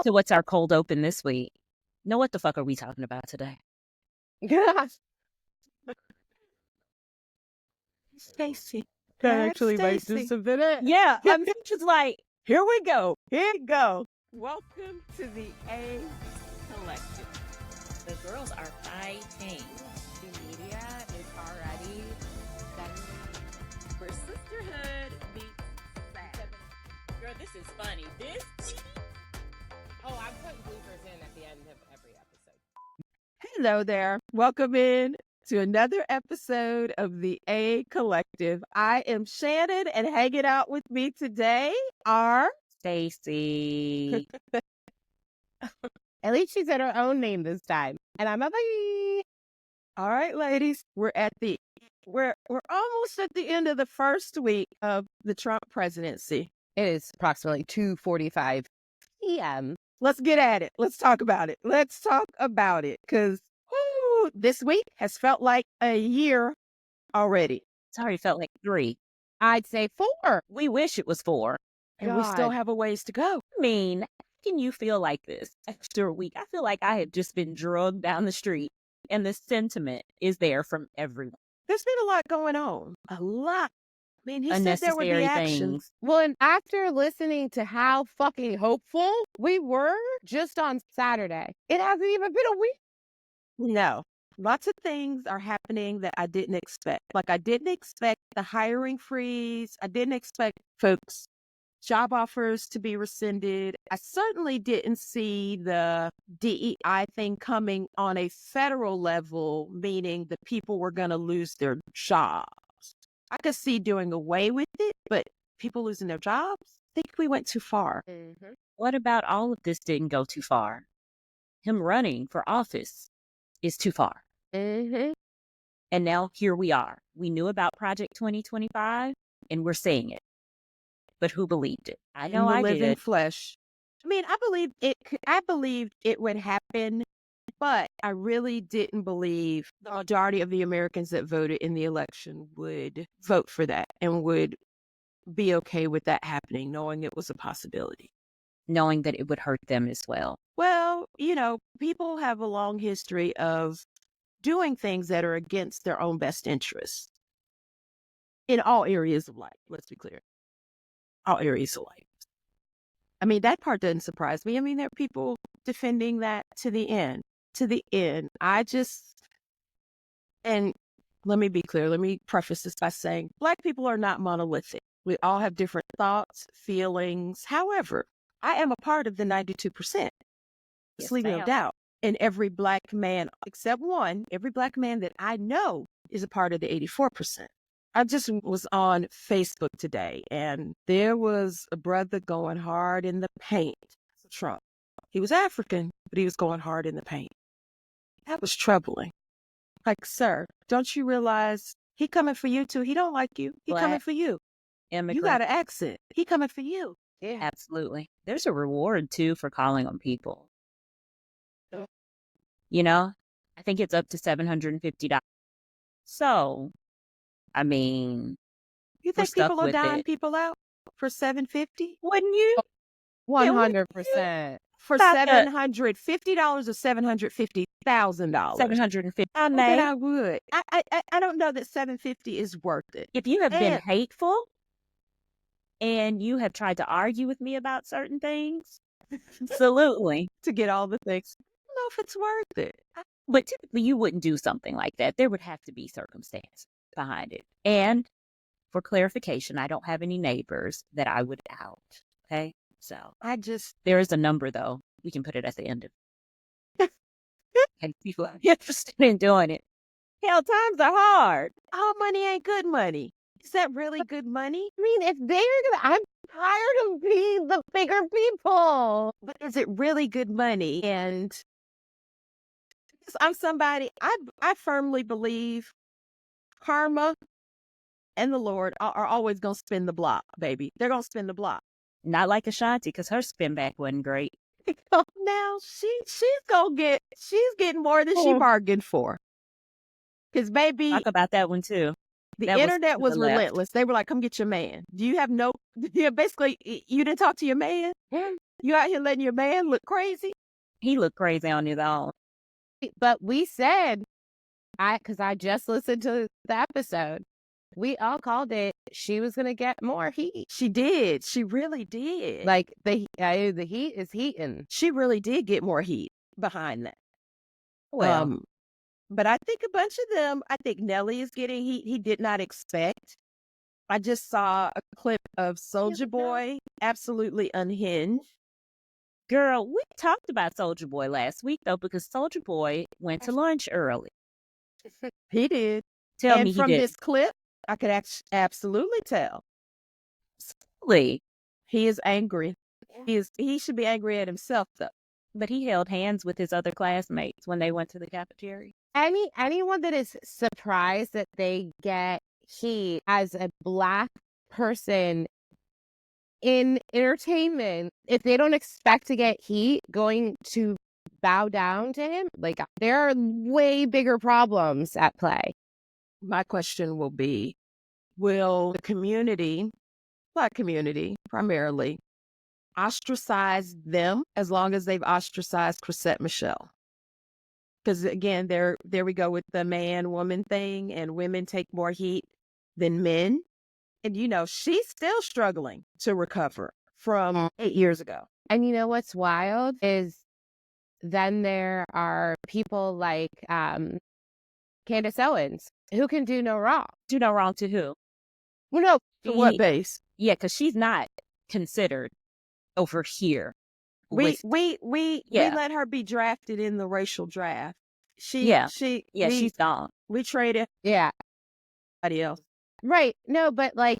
So what's our cold open this week? No, what the fuck are we talking about today? Gosh, Stacy. that actually might just have been it. Yeah, I'm just like, Here we go. Here we go. Welcome to the A Collective. the girls are fighting. The media is already sending for sisterhood meets sad. Girl, this is funny. This Oh, I'm putting bloopers in at the end of every episode. Hello there. Welcome in to another episode of the A Collective. I am Shannon, and hanging out with me today are Stacy. At least she said her own name this time. And I'm a bye. all right, ladies. We're almost at the end of the first week of the Trump presidency. It is approximately 2:45 p.m. Let's get at it. Let's talk about it. Because this week has felt like a year already. It's already felt like 3. I'd say 4. We wish it was 4. And we still God. have a ways to go. I mean, how can you feel like this after a week? I feel like I had just been drugged down the street, and the sentiment is there from everyone. There's been a lot going on. A lot. I mean, he said there would be Unnecessary action. things. Well, and after listening to how fucking hopeful we were just on Saturday, it hasn't even been a week. No. Lots of things are happening that I didn't expect. Like, I didn't expect the hiring freeze. I didn't expect folks' job offers to be rescinded. I certainly didn't see the DEI thing coming on a federal level, meaning the people were going to lose their jobs. I could see doing away with it, but people losing their jobs? I think we went too far. What about all of this didn't go too far? Him running for office is too far. Mm-hmm. And now here we are. We knew about Project 2025, and we're saying it. But who believed it? I know In the I living did. flesh. I mean, I believed it would happen, but I really didn't believe the majority of the Americans that voted in the election would vote for that and would be okay with that happening, knowing it was a possibility. Knowing that it would hurt them as well. Well, people have a long history of doing things that are against their own best interests in all areas of life. Let's be clear. All areas of life. I mean, that part doesn't surprise me. I mean, there are people defending that to the end. And let me be clear. Let me preface this by saying Black people are not monolithic. We all have different thoughts, feelings. However, I am a part of the 92%. Yes, Leave no ma'am. doubt. And every Black man, except one, every Black man that I know is a part of the 84%. I just was on Facebook today, and there was a brother going hard in the paint for Trump. He was African, but he was going hard in the paint. That was troubling. Like, sir, don't you realize he coming for you too? He don't like you. He coming Black for you. You Immigrant. got an accent. He coming for you. Yeah. Absolutely. There's a reward, too, for calling on people. Oh. I think it's up to $750. So, I mean, You we're think stuck people are with dying it. people out for $750? Wouldn't you? 100%. For Stop that. $750 or $750,000? $750. I Oh, may. then I would. I don't know that $750 is worth it. If you have been And- hateful and you have tried to argue with me about certain things, absolutely. To get all the things. I don't know if it's worth it. But typically you wouldn't do something like that. There would have to be circumstance behind it. And for clarification, I don't have any neighbors that I would out. Okay? So there is a number, though. We can put it at the end of and people are interested in doing it. Hell, times are hard. All money ain't good money. Is that really good money? I mean, if they're I'm tired of being the bigger people. But is it really good money? And because I'm somebody, I firmly believe karma and the Lord are always going to spin the block, baby. They're going to spin the block. Not like Ashanti, because her spin back wasn't great. Now she's getting more than she bargained for. Because baby, Talk about that one, too. the that was internet to was the left. relentless. They were like, come get your man. Do you have basically, you didn't talk to your man? You out here letting your man look crazy? He looked crazy on his own. But we said, because I just listened to the episode, we all called it. She was gonna get more heat. She did. She really did. Like the heat is heating. She really did get more heat behind that. Well, But I think a bunch of them, I think Nelly is getting heat he did not expect. I just saw a clip of Soulja Boy absolutely unhinged. girl, we talked about Soulja Boy last week though, because Soulja Boy went to lunch early. He did. Tell And me he from did. this clip, I could absolutely tell Absolutely. he is angry. He should be angry at himself though. But he held hands with his other classmates when they went to the cafeteria. Anyone that is surprised that they get heat as a Black person in entertainment, if they don't expect to get heat, going to bow down to him, like there are way bigger problems at play. My question will be, will the community, Black community primarily, ostracize them as long as they've ostracized Chrisette Michele? Because again, there we go with the man-woman thing, and women take more heat than men. And she's still struggling to recover from 8 years ago. And you know what's wild is then there are people like Candace Owens who can do no wrong. Do no wrong to who? Well, no, To what base? Yeah, because she's not considered over here. We Yeah. let her be drafted in the racial draft. She's gone. We traded yeah, somebody else. right. No, but like,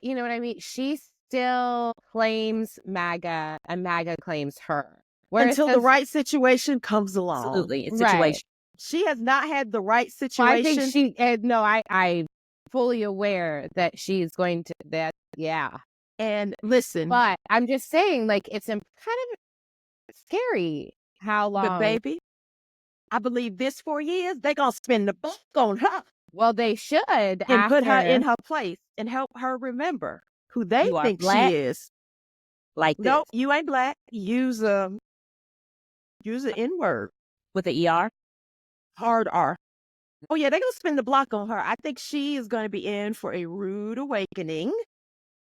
you know what I mean? She still claims MAGA and MAGA claims her. Until the right situation comes along. Absolutely. It's Right. situation. She has not had the right Well, situation. I think I'm fully aware that she's going to that. Yeah. And listen, But I'm just saying, like, it's kind of scary how long. but baby, I believe this 4 years, they're going to spend the buck on her Well, they should and put her in her place and help her remember who they You are think Black? she is. Like this. No, you ain't Black. Use an N-word. With the ER? Hard R. Oh, yeah, they're going to spin the block on her. I think she is going to be in for a rude awakening.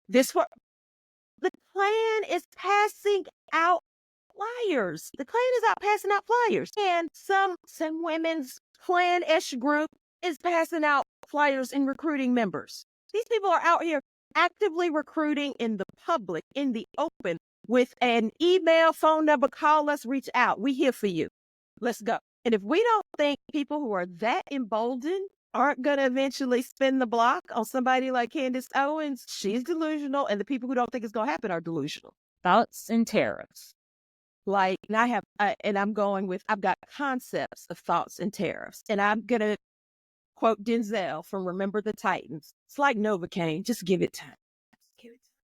The Klan is passing out flyers. The Klan is out passing out flyers. And some women's Klan-ish group is passing out flyers and recruiting members. These people are out here actively recruiting in the public, in the open, with an email, phone number, call us, reach out. We here for you. Let's go. And if we don't think people who are that emboldened aren't going to eventually spin the block on somebody like Candace Owens, she's delusional. And the people who don't think it's going to happen are delusional. Thoughts and tariffs. Like, and I've got concepts of thoughts and tariffs. And I'm going to quote Denzel from Remember the Titans. It's like Novocaine. Just give it time.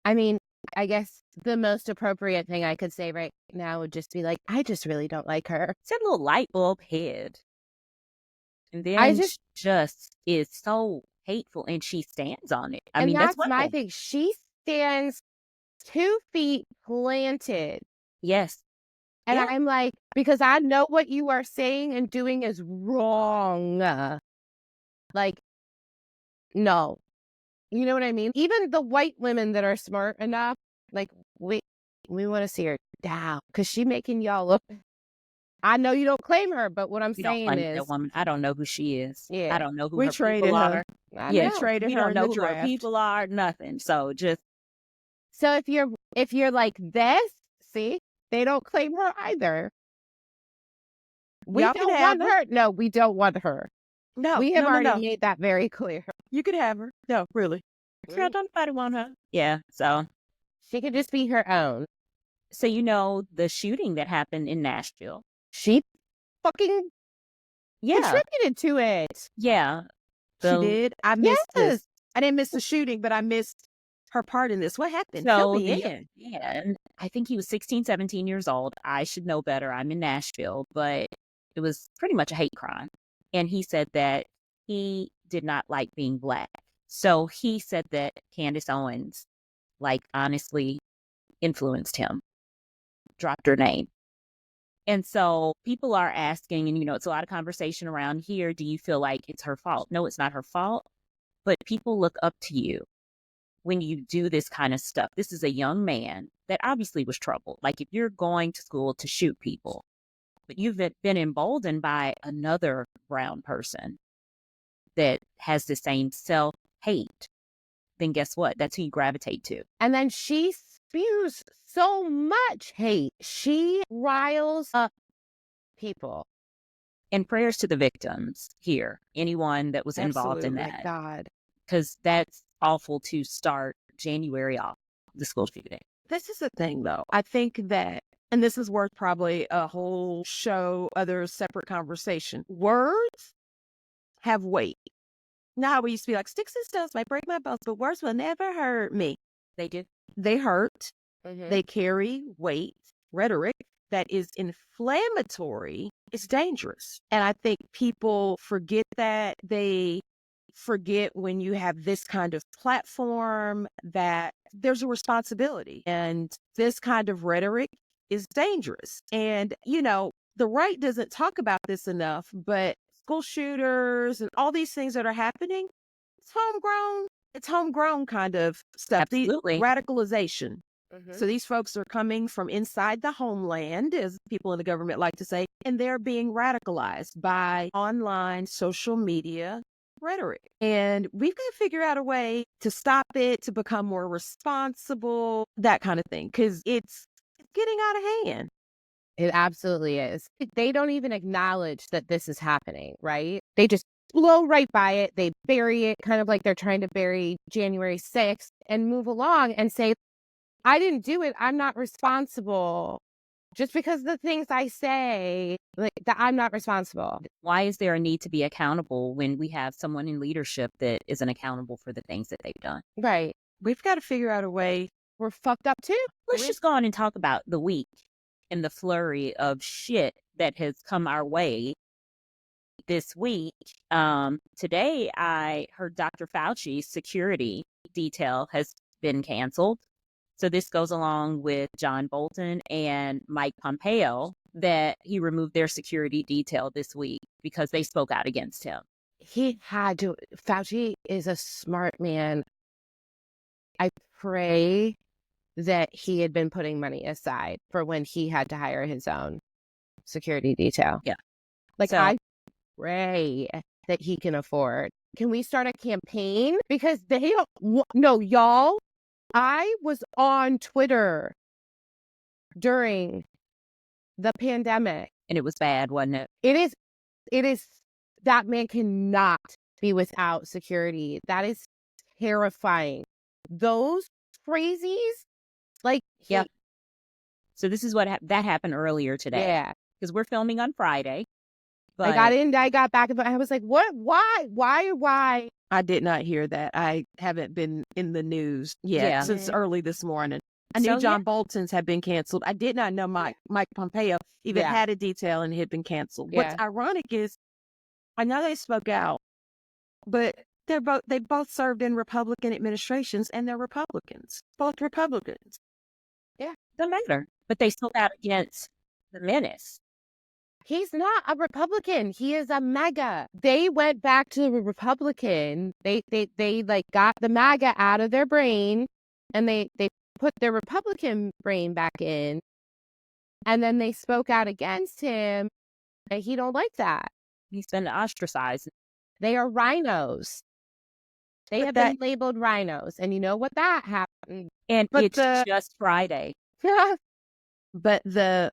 I mean, I guess the most appropriate thing I could say right now would just be like, I just really don't like her. It's that little light bulb head. And then I she just- just is so hateful and she stands on it. I mean, that's one my thing. thing. She stands 2 feet planted. Yes. And Yeah. I'm like, because I know what you are saying and doing is wrong. Like, no. You know what I mean? Even the white women that are smart enough, like, we want to see her down because she making y'all look. I know you don't claim her, but what I'm We don't saying claim is, that woman. I don't know who she is. Yeah. I don't know who We her traded people her. are. I Yeah, know. traded we her don't in know the who her draft. people are. Nothing. So just So if you're like this, see, they don't claim her either. We Y'all can don't have want her. No, we don't want her. No, We have no, already no. made that very clear. You could have her. No, really. girl, don't nobody want her. Yeah. So She could just be her own. the shooting that happened in Nashville. She fucking Yeah. contributed to it. Yeah. She did. I missed Yes. this. I didn't miss the shooting, but I missed her part in this. What happened? So Fill me in. and I think he was 16, 17 years old. I should know better. I'm in Nashville, but it was pretty much a hate crime. And he said that he did not like being Black. So he said that Candace Owens, like, honestly influenced him. dropped her name. And so people are asking, and it's a lot of conversation around here. Do you feel like it's her fault? No, it's not her fault. But people look up to you when you do this kind of stuff. This is a young man that obviously was troubled. Like, if you're going to school to shoot people, but you've been emboldened by another brown person that has the same self-hate, then guess what? That's who you gravitate to. And then she spews so much hate. She riles up people. And prayers to the victims here, anyone that was involved in Absolutely. that. God. Because that's awful to start January off, the school shooting. This is the thing, though. I think that, and this is worth probably a whole show, other separate conversation. Words have weight. Now, how we used to be like, sticks and stones might break my bones, but words will never hurt me. They do. They hurt. Mhm. They carry weight. Rhetoric that is inflammatory is dangerous. And I think people forget that. They forget when you have this kind of platform that there's a responsibility. And this kind of rhetoric is dangerous. And, the right doesn't talk about this enough, but school shooters and all these things that are happening, it's homegrown. It's homegrown kind of stuff. Absolutely. Radicalization. Mhm. So these folks are coming from inside the homeland, as people in the government like to say, and they're being radicalized by online social media rhetoric. And we've got to figure out a way to stop it, to become more responsible, that kind of thing, because it's getting out of hand. It absolutely is. They don't even acknowledge that this is happening, right? They just blow right by it. They bury it, kind of like they're trying to bury January 6th, and move along and say, I didn't do it. I'm not responsible. Just because the things I say, like, that I'm not responsible. Why is there a need to be accountable when we have someone in leadership that isn't accountable for the things that they've done? Right. We've got to figure out a way. We're fucked up too. Let's just go on and talk about the week and the flurry of shit that has come our way this week. Today, I heard Dr. Fauci's security detail has been canceled. So this goes along with John Bolton and Mike Pompeo, that he removed their security detail this week because they spoke out against him. He had to. Fauci is a smart man. I pray that he had been putting money aside for when he had to hire his own security detail. Yeah. Like, So- I pray that he can afford. Can we start a campaign? Because they don't. No, y'all. I was on Twitter during the pandemic. And it was bad, wasn't it? It is, that man cannot be without security. That is terrifying. Those crazies, like, Yeah. So this is what that happened earlier today. yeah. Because we're filming on Friday. But I got back and I was like, what? Why? I did not hear that. I haven't been in the news yet Yeah. since early this morning. I knew So, John Bolton's had been canceled. I did not know Mike Pompeo even Yeah. had a detail and it had been canceled. Yeah. What's ironic is, I know they spoke out, but they both served in Republican administrations, and they're Republicans, both Republicans. doesn't matter. But they spoke out against the menace. He's not a Republican. He is a MAGA. They went back to the Republican. They like got the MAGA out of their brain, and they put their Republican brain back in, and then they spoke out against him, and he don't like that. He's been ostracized. They are rhinos. They But have that- been labeled rhinos, and you know what that happened. And But it's just Friday. But the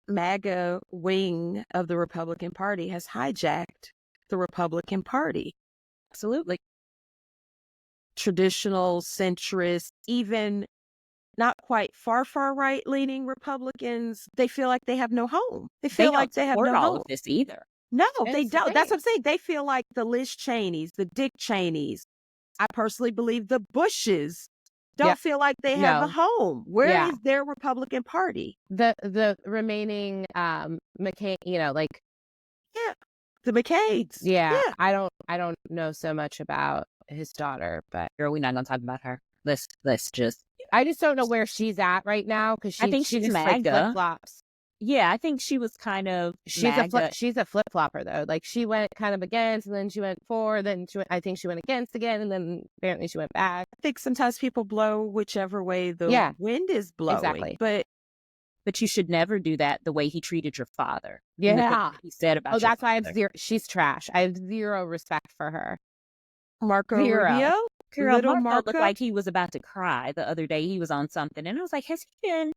MAGA wing of the Republican Party has hijacked the Republican Party. Absolutely. Traditional, centrist, even not quite far right leaning Republicans, they feel like they have no home. They feel don't like they have support no all home. of this either. No, That's they the don't. That's thing. what I'm saying. They feel like the Liz Cheneys, the Dick Cheneys. I personally believe the Bushes don't Yeah. feel like they have a No. home. Where is Yeah. their Republican Party? The remaining McCain, like, The McCains. yeah. I don't know so much about his daughter, but Girl, we're not gonna talk about her. Let's just I just don't know where she's at right now because I think she she's just like MAGA. flip flops. Yeah, I think she was kind of MAGA. She's a flip flopper though. Like she went kind of against, and then she went for, then I think she went against again, and then apparently she went back. I think sometimes people blow whichever way the wind is blowing. Exactly. But you should never do that the way he treated your father. Yeah. He said about that's why I have father. zero. She's trash. I have zero respect for her. Marco Rubio? Little Marco looked like he was about to cry the other day. He was on something. And I was like, has he been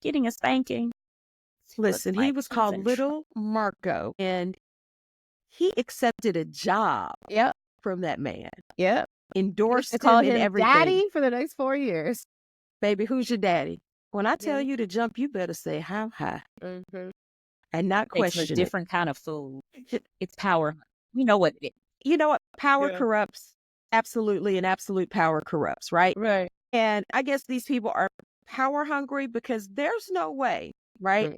getting a spanking? Listen, he was called Little Marco. And he accepted a job from that man. Yep. Endorsed him call and him everything. Daddy for the next 4 years. Baby, who's your daddy? When I tell you to jump, you better say how high. Mm-hmm. And not question it. It's a different kind of fool. It's power. You know what? Power corrupts. Absolutely. And absolute power corrupts, right? Right. And I guess these people are power hungry because there's no way, right?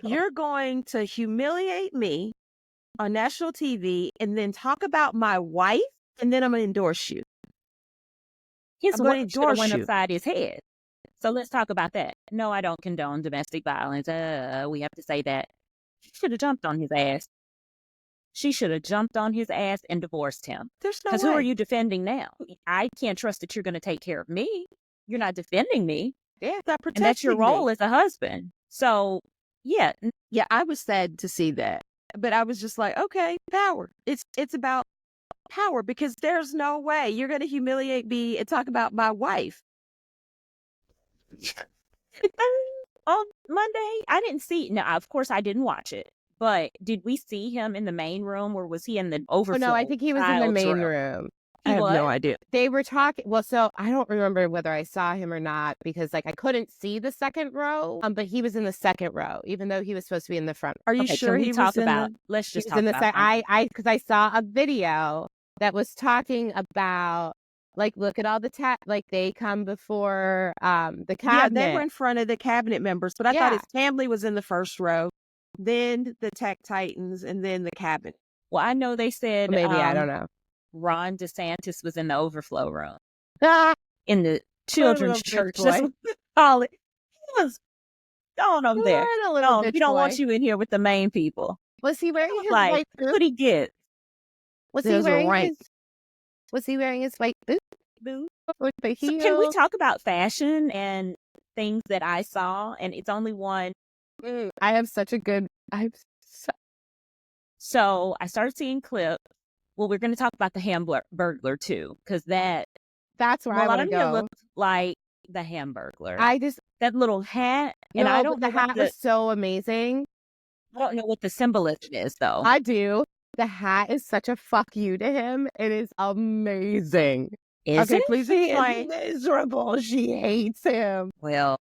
You're going to humiliate me on national TV and then talk about my wife, and then I'm going to endorse you. His wife should have went upside his head. So let's talk about that. No, I don't condone domestic violence. We have to say that. She should have jumped on his ass. She should have jumped on his ass and divorced him. There's no way. Because who are you defending now? I can't trust that you're going to take care of me. You're not defending me. Yeah, not protecting and that's your role as a husband. So, yeah. Yeah, I was sad to see that. But I was just like, okay, power. It's about power because there's no way you're going to humiliate me and talk about my wife. On Monday, I didn't see. Now, of course, I didn't watch it. But did we see him in the main room or was he in the overflow? Oh, no, I think he was in the main room. I have no idea. They were talking. Well, so I don't remember whether I saw him or not because I couldn't see the second row. But he was in the second row, even though he was supposed to be in the front. Are you sure he was about? Let's just talk about. Because I saw a video that was talking about. Look at all the they come before the cabinet. Yeah, they were in front of the cabinet members, but I thought his family was in the first row, then the tech titans, and then the cabinet. Well, I know they said maybe I don't know. Ron DeSantis was in the overflow room in the children's church. That's what we call it. He was going over there. You don't want you in here with the main people. Was he wearing his white boot? What he get? Was he wearing his white boot? So can we talk about fashion and things that I saw? And it's only one. I have such a good. So I started seeing clips. Well, we're going to talk about the Hamburglar too, because that's where I want to go. Looked like the Hamburglar. That little hat, and I don't. The hat was so amazing. I don't know what the symbolism is, though. I do. The hat is such a fuck you to him. It is amazing. Okay, please explain. Miserable. She hates him. Well,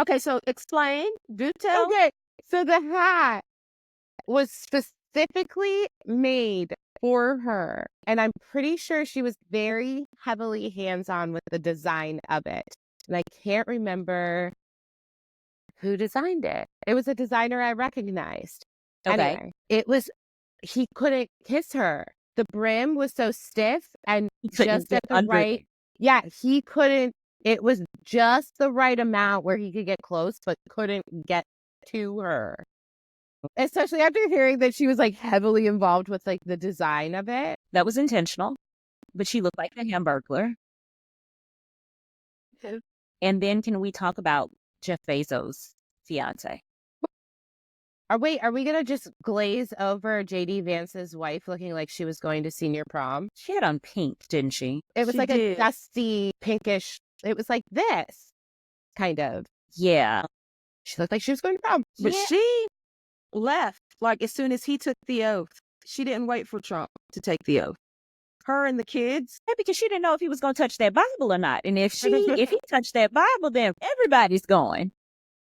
okay, so explain. Do tell. Okay, so the hat was specifically made for her, and I'm pretty sure she was very heavily hands-on with the design of it. And I can't remember who designed it. It was a designer I recognized. Okay. Anyway, he couldn't kiss her. The brim was so stiff and just at the right. Yeah, he couldn't. It was just the right amount where he could get close, but couldn't get to her. Especially after hearing that she was heavily involved with the design of it. That was intentional, but she looked like the Hamburglar. And then can we talk about Jeff Bezos' fiance? Are we going to just glaze over JD Vance's wife looking like she was going to senior prom? She had on pink, didn't she? It was a dusty pinkish. It was like this, kind of. Yeah. She looked like she was going to prom. But she left as soon as he took the oath. She didn't wait for Trump to take the oath. Her and the kids. Yeah, because she didn't know if he was going to touch that Bible or not. And if he touched that Bible, then everybody's going.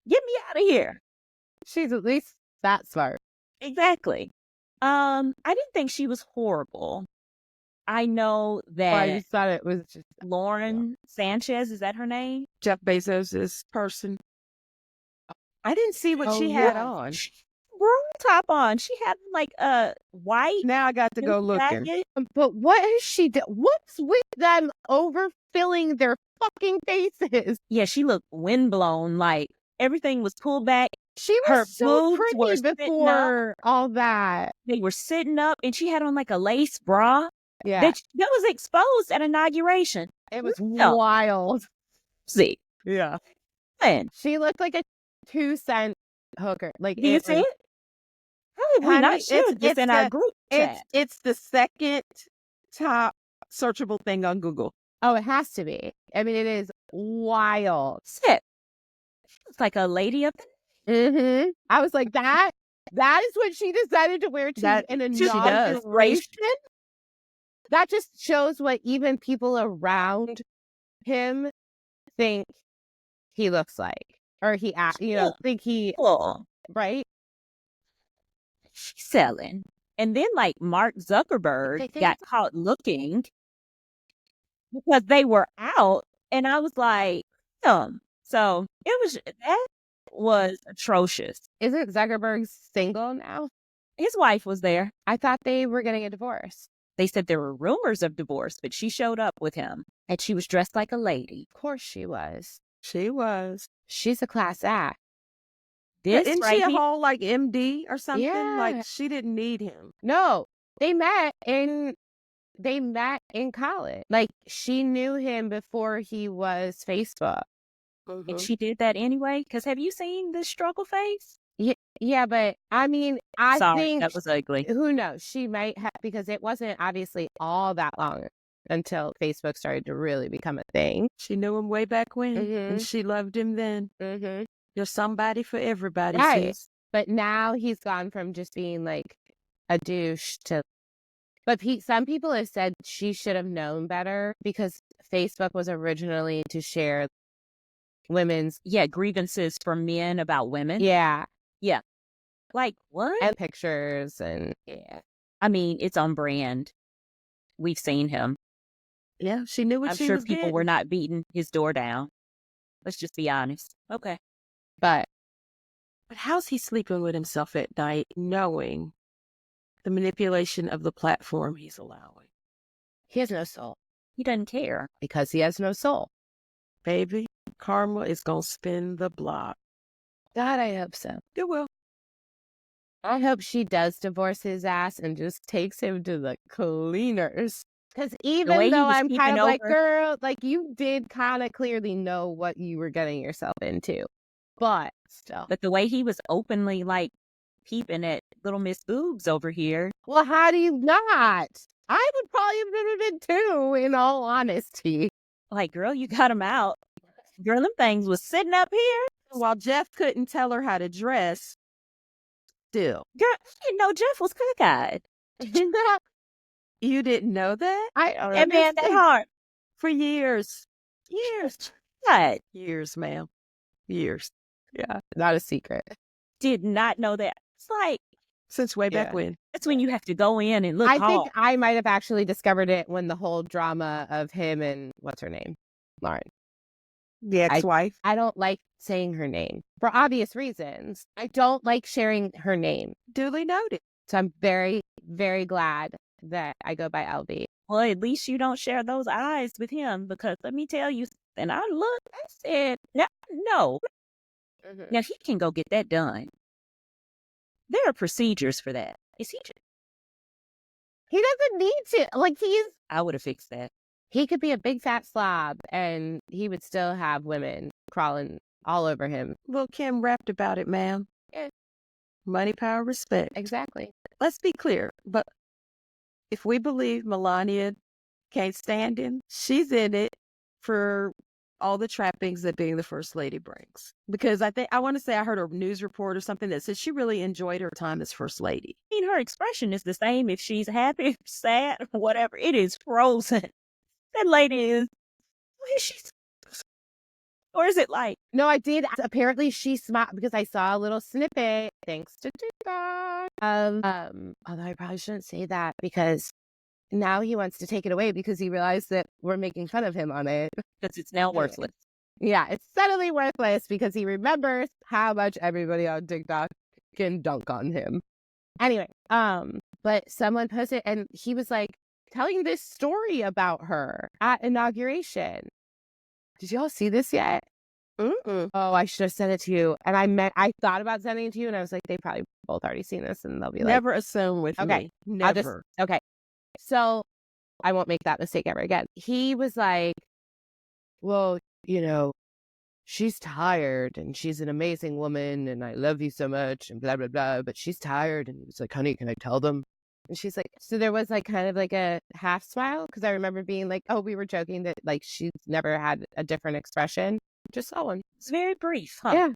Get me out of here. She's at least that smart. Exactly. I didn't think she was horrible. I know that. I just thought it was just Lauren Sanchez. Is that her name? Jeff Bezos' person. I didn't see what she had on. Top on. She had a white. Now I got to go looking. But what has she done? What's with them overfilling their fucking faces. Yeah, she looked windblown. Like everything was pulled back. She Her was so boobs were pretty sitting up. before all that. They were sitting up, and she had on like a lace bra Yeah, that was exposed at inauguration. it was No. wild. See, Yeah. man, She looked like a 2-cent hooker. Like, do you it see was, it? How have we honey, not shared this in our group chat? It's the second top searchable thing on Google. oh, it has to be. I mean, it is wild. Shit. She looks like a lady up Mm-hmm. I was like, that is what she decided to wear to That an she does. inauguration. That just shows what even people around him think he looks like, or he act, think he, Cool. right? She's selling. And then like Mark They Zuckerberg think got caught looking because they were out. And I was like, so that was atrocious. Isn't Zuckerberg single now? His wife was there. I thought they were getting a divorce. They said there were rumors of divorce, but she showed up with him and she was dressed like a lady. Of course she was. She was. She's a class act. This Isn't right she a here- whole like MD or something? Yeah. Like she didn't need him. No, they met in college. Like, she knew him before he was Facebook. and she did that anyway. Because have you seen this struggle face? Yeah, but I mean, I Sorry, think that was ugly. who knows? She might have, because it wasn't obviously all that long until Facebook started to really become a thing. She knew him way back when, Mhm. and she loved him then. Mm-hmm. There's somebody for everybody. Right. Sis. But now he's gone from just being like a douche to. But some people have said she should have known better, because Facebook was originally to share women's, Grievances from men about women. yeah, Like what? and pictures and Yeah. I mean, it's on brand. We've seen him. Yeah, she knew what I'm she sure was people getting. were not beating his door down. Let's just be honest. Okay. but But how's he sleeping with himself at night, knowing the manipulation of the platform he's allowing? he has no soul, He doesn't care. because he has no soul. Baby, karma is gonna spin the block. God, I hope so. It will. I hope she does divorce his ass and just takes him to the cleaners. Because way even he though was I'm keeping kind of like, over- girl, like, you did kind of clearly know what you were getting yourself into. But still. But the way he was openly like peeping at little Miss Boobs over here. Well, how do you not? I would probably have been too, in all honesty. Like, girl, you got him out. Girl, them things was sitting up here. While Jeff couldn't tell her how to dress, still. Girl, I didn't know Jeff was cockeyed. You didn't know that? I don't know. That man that hard. For years. God, Years, ma'am. Years. Yeah. Not a secret. did not know that. It's like, Since way back Yeah. when. that's when you have to go in and look I hard. think I might have actually discovered it when the whole drama of him and what's her name? Lauren. The ex-wife. I don't like saying her name for obvious reasons. I don't like sharing her name. Duly noted. So I'm very, very glad that I go by LB. Well, at least you don't share those eyes with him, because let me tell you, and I looked, I said, no. Now he can go get that done. There are procedures for that. Is he? He doesn't need to. Like, I would have fixed that. he could be a big fat slob and he would still have women crawling all over him. Well, Kim rapped about it, ma'am. Yeah. Money, power, respect. Exactly. Let's be clear. But if we believe Melania can't stand him, she's in it for all the trappings that being the first lady brings. Because I want to say I heard a news report or something that said she really enjoyed her time as first lady. I mean, her expression is the same if she's happy, sad, or whatever. It is frozen. That lady is, what is she? Or is it like, No, I did. Apparently, she smiled because I saw a little snippet, thanks to TikTok. Although I probably shouldn't say that, because now he wants to take it away because he realized that we're making fun of him on it. because it's now worthless. Yeah, it's suddenly worthless because he remembers how much everybody on TikTok can dunk on him. Anyway, but someone posted, and he was like telling this story about her at inauguration. Did y'all see this yet? Mm-mm. Oh, I should have sent it to you. And I thought about sending it to you, and I was like, they probably both already seen this, and they'll be like, Never assume with okay, me. I'll just, Never. okay. So I won't make that mistake ever again. He was like, well, she's tired and she's an amazing woman and I love you so much and blah, blah, blah, but she's tired. And it's like, honey, can I tell them? And she's like, so there was like kind of like a half smile because I remember being like, oh, we were joking that like she's never had a different expression. Just saw one. It's very brief, huh? Yeah.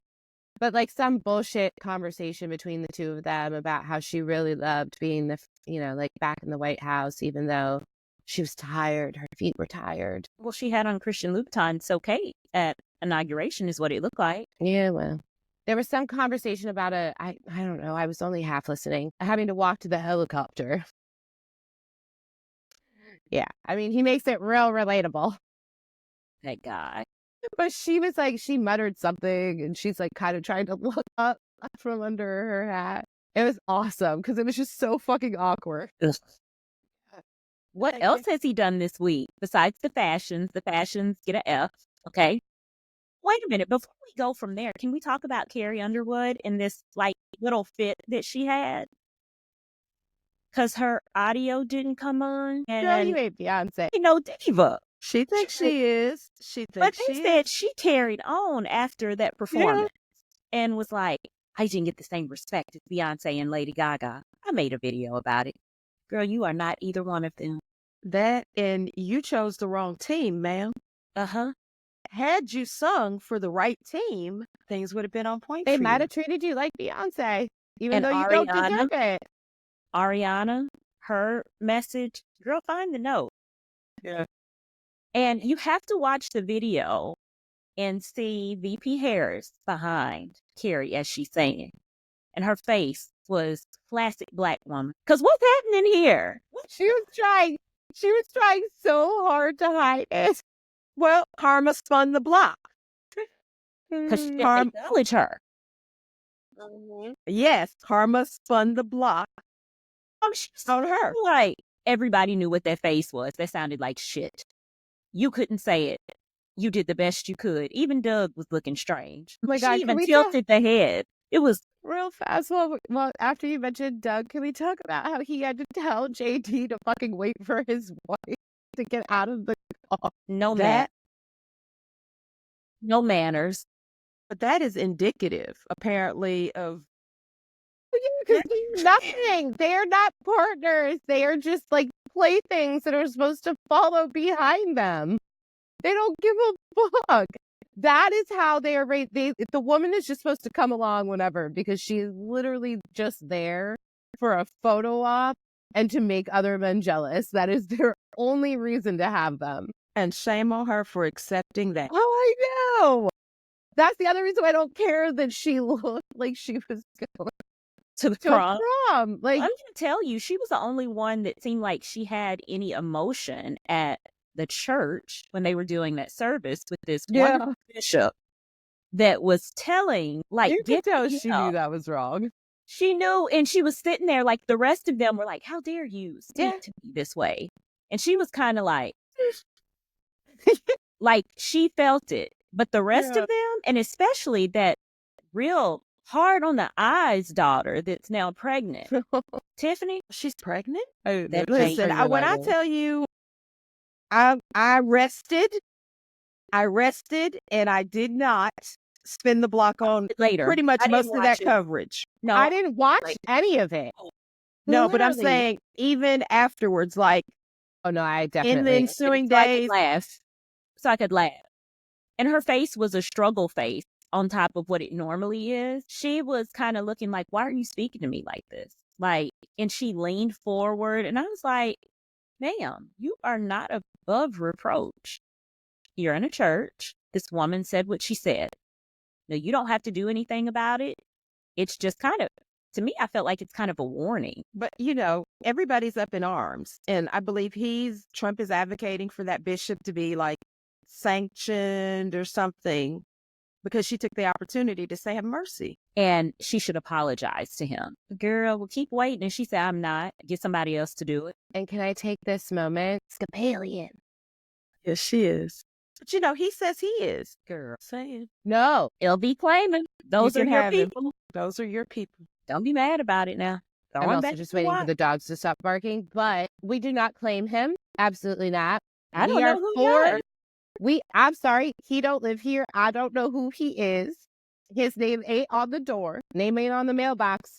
But like some bullshit conversation between the two of them about how she really loved being like back in the White House, even though she was tired, her feet were tired. Well, she had on Christian Louboutin, so Kate at inauguration is what it looked like. Yeah, well, there was some conversation about I don't know, I was only half listening, having to walk to the helicopter. Yeah, I mean, he makes it real relatable. That guy. But she was like, she muttered something and she's like kind of trying to look up from under her hat. It was awesome because it was just so fucking awkward. Ugh. What else has he done this week besides the fashions? The fashions get an F, okay? Wait a minute. Before we go from there, can we talk about Carrie Underwood and this like little fit that she had? Because her audio didn't come on. Girl, you And, ain't Beyonce. diva. She thinks she is. She But thinks they she said is. she carried on after that performance and was like, I didn't get the same respect as Beyonce and Lady Gaga. I made a video about it. Girl, you are not either one of them. That and you chose the wrong team, ma'am. Uh-huh. Had you sung for the right team, things would have been on point They for might you. have treated you like Beyonce, even And though you don't deserve it. Ariana, her message, girl, find the note. Yeah. And you have to watch the video and see VP Harris behind Carrie as she's saying. And her face was classic Black woman. Because what's happening here? She was trying so hard to hide it. Well, karma spun the block. Because she didn't Karma. acknowledge her. Yes, karma spun the block She's on her. like, everybody knew what that face was. That sounded like shit. You couldn't say it. You did the best you could. Even Doug was looking strange. Oh my She God, even tilted the head. It was real fast. Well, after you mentioned Doug, can we talk about how he had to tell JD to fucking wait for his wife to get out of the car? no manners. But that is indicative, apparently, of Because they're nothing. They are not partners. They are just like playthings that are supposed to follow behind them. They don't give a fuck. That is how they are raised. The woman is just supposed to come along whenever because she is literally just there for a photo op and to make other men jealous. That is their only reason to have them. and shame on her for accepting that. Oh, I know. That's the other reason why I don't care that she looked like she was going To the to a prom. prom. Like, I'm going to tell you, she was the only one that seemed like she had any emotion at the church when they were doing that service with this one bishop that was telling, like, you could tell you she know, knew that was wrong. She knew, and she was sitting there like the rest of them were like, how dare you speak to me this way? And she was kind of like, like she felt it. But the rest of them, and especially that real hard on the eyes daughter that's now pregnant, Tiffany. She's pregnant? Oh, That listen, changed when I tell you, I rested and I did not spin the block on later. pretty much I most didn't of that watch it. coverage. No, I didn't watch any of it. No, but I'm Literally. saying even afterwards, like Oh no, I in definitely. the ensuing so I could days, laugh. So I could laugh. And her face was a struggle face on top of what it normally is. She was kind of looking like, why are you speaking to me like this? Like, and she leaned forward and I was like, ma'am, you are not above reproach. You're in a church. This woman said what she said. No, you don't have to do anything about it. It's just kind of, to me, I felt like it's kind of a warning. but everybody's up in arms. And I believe Trump is advocating for that bishop to be like sanctioned or something because she took the opportunity to say have mercy. And she should apologize to him. Girl, well, keep waiting. And she said, I'm not. Get somebody else to do it. And can I take this moment? Scapalion. Yes, she is. But he says he is. Girl. Saying. No, LV claiming. Those are can your have him. people. Those are your people. Don't be mad about it now. I'm Going also back just to waiting why. for the dogs to stop barking, but we do not claim him. Absolutely not. I don't We know are who for. does. I'm sorry, he don't live here. I don't know who he is. His name ain't on the door. Name ain't on the mailbox.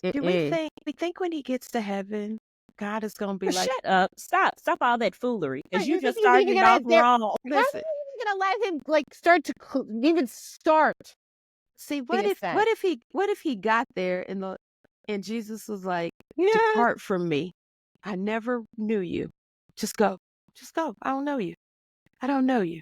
Do we think when he gets to heaven, God is going to be like, Shut up. Stop all that foolery. Because you You just think he's started gonna off there- wrong. How listen. are you gonna let him even start? See, what offense. if he got there and Jesus was like, Yeah. depart from me. I never knew you. Just go. I don't know you. I don't know you.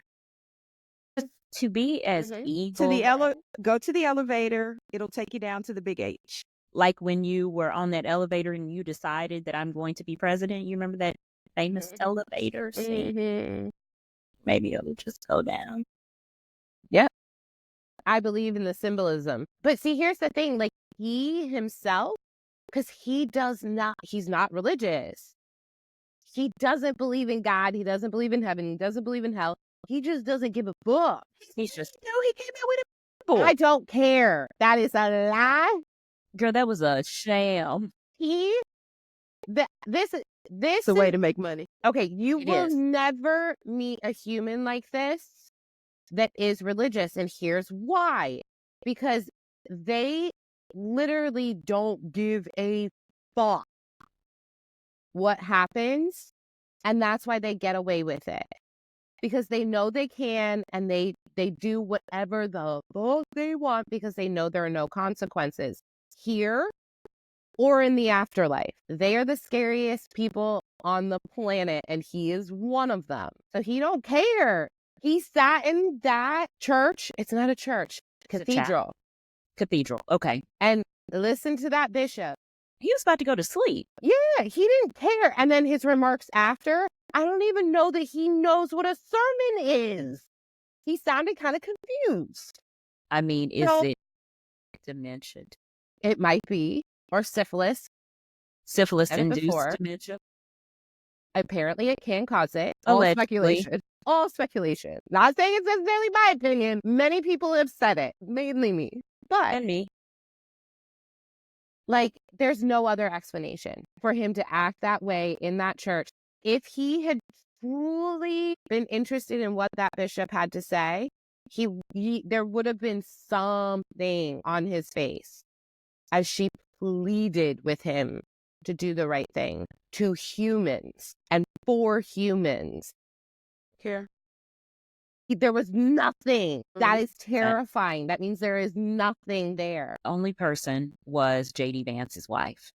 To be as Mhm. evil. Go to the elevator. It'll take you down to the big H. Like when you were on that elevator and you decided that I'm going to be president. You remember that famous elevator scene? Mhm. Maybe it'll just go down. Yep. I believe in the symbolism. But see, here's the thing, like he himself, because he's not religious. He doesn't believe in God. He doesn't believe in heaven. He doesn't believe in hell. He just doesn't give a book. He's just, He came out with a Bible. I don't care. That is a lie. girl, that was a sham. This It's a way to make money. okay. You It will is. never meet a human like this that is religious. And here's why. Because they literally don't give a fuck what happens. And that's why they get away with it. Because they know they can and they do whatever the fuck they want because they know there are no consequences here or in the afterlife. They are the scariest people on the planet and he is one of them. So he don't care. He sat in that church. It's not a church. It's a Cathedral. Cathedral. Okay. And listen to that bishop. He was about to go to sleep. Yeah, he didn't care. And then his remarks after, I don't even know that he knows what a sermon is. He sounded kind of confused. I mean, is No. it dementia? It might be. Or syphilis. Syphilis-induced before. dementia? Apparently, it can cause it. All Allegedly. speculation. All speculation. Not saying it's necessarily my opinion. Many people have said it. Mainly me. But, And me. like, there's no other explanation for him to act that way in that church. If he had truly been interested in what that bishop had to say, there would have been something on his face as she pleaded with him to do the right thing to humans and for humans. Here. There was nothing. That is terrifying. That means there is nothing there. Only person was J.D. Vance's wife.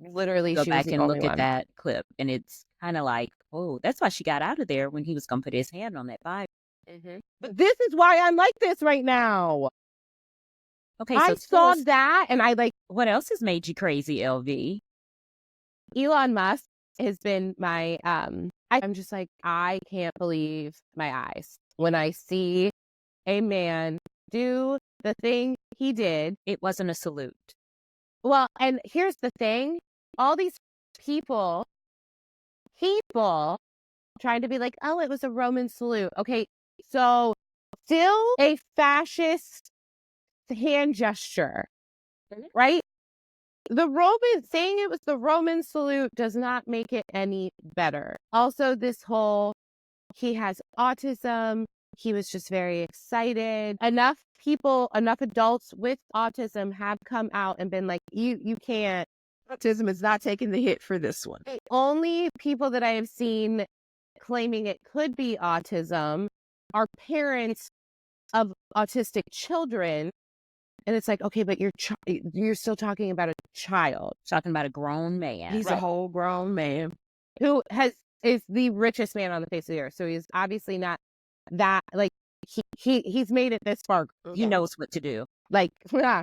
Literally, Go she back was the and only look at one. that clip, and it's kind of like, oh, that's why she got out of there when he was going to put his hand on that Bible. But this is why I'm like this right now. Okay, I so saw that and I like what else has made you crazy, LV? Elon Musk has been my I'm just like, I can't believe my eyes when I see a man do the thing he did. It wasn't a salute. Well, and here's the thing. All these people trying to be like, oh, it was a Roman salute. Okay, so still a fascist hand gesture, right? Saying it was the Roman salute does not make it any better. Also, this whole, he has autism. He was just very excited. Enough adults with autism have come out and been like, you can't. Autism is not taking the hit for this one. The only people that I have seen claiming it could be autism are parents of autistic children. And it's like, okay, but you're still talking about a child. Talking about a grown man. He's a whole grown man who is the richest man on the face of the earth. So he's obviously not that, like, he's made it this far. He knows what to do. Like, yeah.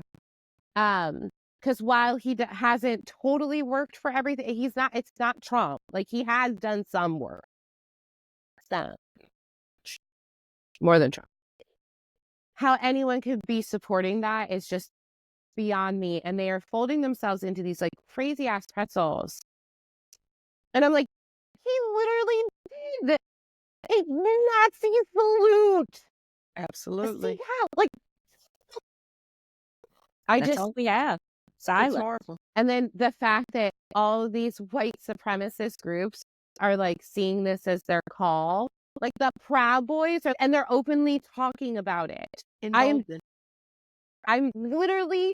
Because while he hasn't totally worked for everything, it's not Trump. Like, he has done some work. Some. More than Trump. How anyone could be supporting that is just beyond me. And they are folding themselves into these, like, crazy ass pretzels. And I'm like, he literally did a Nazi salute. Absolutely. See how, like, That's all we have. It's Silence. horrible. and then the fact that all of these white supremacist groups are like seeing this as their call, like the Proud Boys, and they're openly talking about it. Emboldened. I'm literally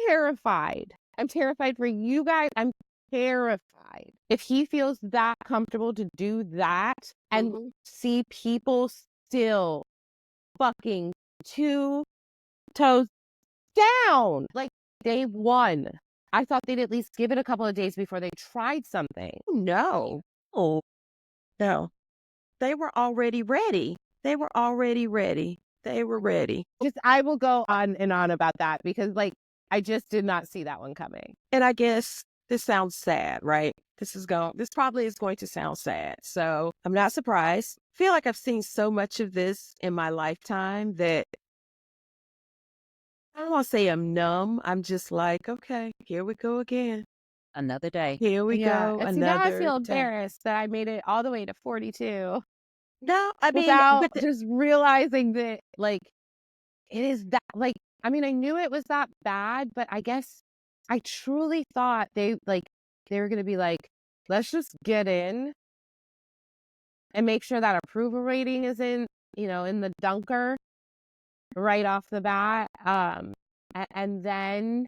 terrified. I'm terrified for you guys. I'm terrified. If he feels that comfortable to do that and Mhm. see people still fucking 2 toes down, like day one, I thought they'd at least give it a couple of days before they tried something. No, Oh, no. They were already ready. They were already ready. They were ready. Just, I will go on and on about that because, like, I just did not see that one coming. And I guess this sounds sad, right? This probably is going to sound sad. So I'm not surprised. I feel like I've seen so much of this in my lifetime that I don't want to say I'm numb. I'm just like, okay, here we go again. another day. Here we Yeah, go. and see, now I Another feel day. embarrassed that I made it all the way to 42 No, I mean, without but just realizing that, like, it is that, like, I mean, I knew it was that bad, but I guess I truly thought they were going to be like, let's just get in and make sure that approval rating is in the dunker right off the bat. And then,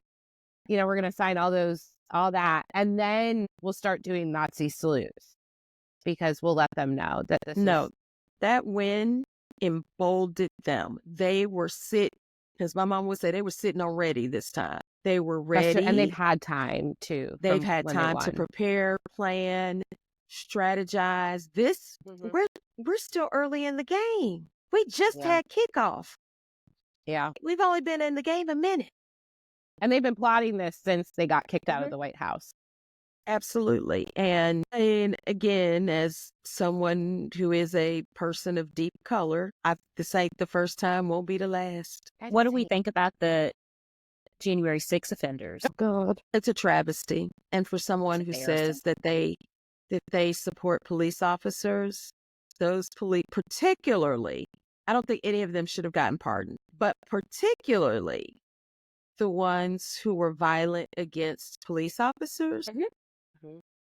we're going to sign all that. And then we'll start doing Nazi salutes because we'll let them know that this no, is. that win emboldened them. They were as my mom would say, they were sitting already this time. They were ready. And they've had time to. They've had time to prepare, plan, strategize. We're still early in the game. We just had kickoff. Yeah. We've only been in the game a minute. And they've been plotting this since they got kicked out of the White House. Absolutely. And again, as someone who is a person of deep color, this ain't the first time, won't be the last. What do we think about the January 6 offenders? Oh, God. It's a travesty. And for someone who says that they support police officers, those police, particularly, I don't think any of them should have gotten pardoned, but particularly the ones who were violent against police officers.